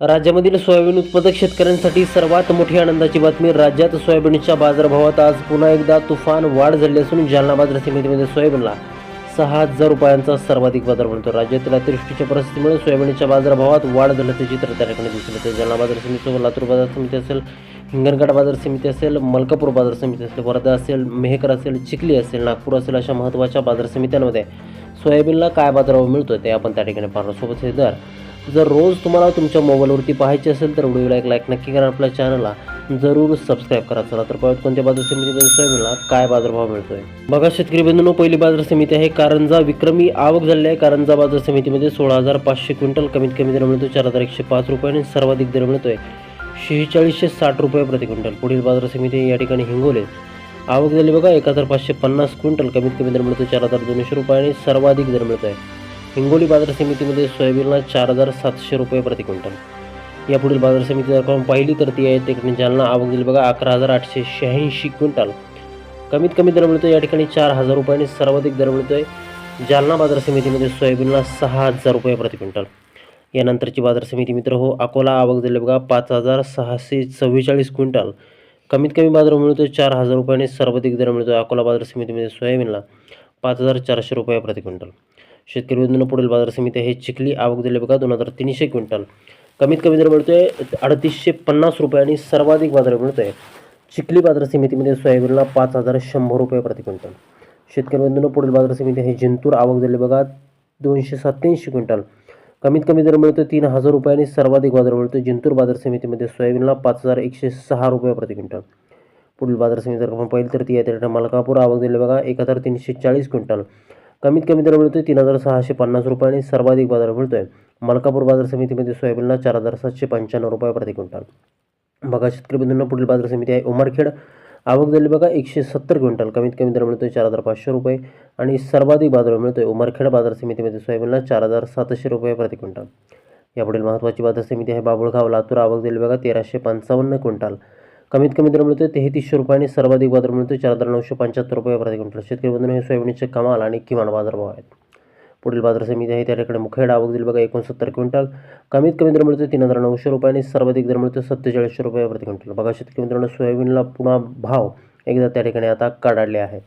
राज्यामधील सोयाबीन उत्पादक शेतकऱ्यांसाठी सर्वात मोठी आनंदाची बातमी. राज्यात सोयाबीनच्या बाजारभावात आज पुन्हा एकदा तुफान वाढ झाली असून जालना बाजार समितीमध्ये सोयाबीनला 6,000 रुपयांचा सर्वाधिक बाजार मिळतो. राज्यातील अतिवृष्टीच्या परिस्थितीमुळे सोयाबीनच्या बाजारभावात वाढ झाल्याचे चित्र त्या ठिकाणी दिसून येते. जालना बाजार समिती, लातूर बाजार समिती असेल, हिंगणघाट बाजार समिती असेल, मलकापूर बाजार समिती असेल, वर्धा असेल, मेहकर असेल, चिखली असेल, नागपूर असेल, अशा महत्त्वाच्या बाजार समित्यांमध्ये सोयाबीनला काय बाजारभाव मिळतो ते आपण त्या ठिकाणी पाहणार. सोबत हे दर जर रोज तुम्हाला तुमच्या मोबाईलवरती पाहायचे असेल तर व्हिडिओला एक लाईक नक्की करा, आपल्या चॅनलला जरूर सबस्क्राईब करा. चला तर पाहूयात कोणत्या बाजार समितीमध्ये सोयाबीनला काय बाजारभाव मिळतोय. बघा शेतकरी बंधूंनो, पहिली बाजार समिती आहे कारंजा. विक्रमी आवक झाली आहे. कारंजा बाजार समितीमध्ये 16,500 क्विंटल. कमीत कमी दर मिळतो 4,105 रुपये आणि सर्वाधिक दर मिळतोय 4660 रुपये प्रति क्विंटल. पुढील बाजार समिती या ठिकाणी हिंगोली. आवक झाली बघा 1,550 क्विंटल. कमीत कमी दर मिळतो 4,200 रुपये आणि सर्वाधिक दर मिळतोय हिंगोली बाजार समितीमध्ये सोयाबीनला 4,700 रुपये प्रति क्विंटल. या पुढील बाजार समिती जर आपण पाहिली तर ती आहे ठिकाणी जालना. आवक दिली बघा 11,886 क्विंटल. कमीत कमी दर मिळतो या ठिकाणी 4,000 रुपये आणि सर्वाधिक दर मिळतोय जालना बाजार समितीमध्ये सोयाबीनला 6,000 रुपये प्रति क्विंटल. यानंतरची बाजार समिती मित्र हो अकोला. आवक दिली बघा 5,644 क्विंटल. कमीत कमी बाजार मिळतो 4,000 रुपये आणि सर्वाधिक दर मिळतो अकोला बाजार समितीमध्ये सोयाबीनला 5,400 रुपये प्रति क्विंटल. शेतकरी बंधूंनो, पुढील बाजार समिती आहे चिखली. आवक दिली बघा 2,300 क्विंटल. कमीत कमी दर मिळतोय 3,850 रुपये आणि सर्वाधिक बाजार मिळतोय चिखली बाजार समितीमध्ये सोयाबीनला 5,100 रुपये प्रति क्विंटल. शेतकरी बंधूंनो, पुढील बाजार समिती आहे जिंतूर. आवक दिली बघा 287 क्विंटल. कमीत कमी दर मिळतो 3,000 रुपये आणि सर्वाधिक बाजार मिळतो जिंतूर बाजार समितीमध्ये सोयाबीनला 5,106 रुपये प्रति क्विंटल. पुढील बाजार समिती जर आपण पाहिली तर ती आहे मलकापूर. आवक दिली बघा 1,340 क्विंटल. कमीत कमी दर मिळतोय 3,650 रुपये आणि सर्वाधिक बाजार मिळतोय मलकापूर बाजार समितीमध्ये सोयाबीनला 4,795 रुपये प्रति क्विंटल. बघा शेतकरी बंधूंना, पुढील बाजार समिती आहे उमरखेड. आवक झाली बघा 170 क्विंटल. कमीत कमी दर मिळतोय 4,500 रुपये आणि सर्वाधिक बाजार मिळतोय उमरखेड बाजार समितीमध्ये सोयाबीनला 4,700 रुपये प्रति क्विंटल. यापुढील महत्त्वाची बाजार समिती आहे बाबुळगाव, लातूर. आवक झाली बघा 1,355 क्विंटल. कमीत कमी दर मिळतोय 3300 रुपये आणि सर्वाधिक बाजार मिळतोय 4,975 रुपये प्रति क्विंटल. शेतकरी बंधूंनो, हे सोयाबीनचे कमाल आणि किमान बाजारभाव आहेत. पुढील बाजार समिती आहे त्या ठिकाणी मुखेड. आवक दिली बघा 69 क्विंटल. कमीत कमी दर मिळतोय 3,900 रुपये आणि सर्वाधिक दर मिळतोय 4700 रुपये प्रति क्विंटल. बघा शेतकरी मित्रांनो, सोयाबीनला पुन्हा भाव एकदा त्या ठिकाणी आता कडाडले आहेत.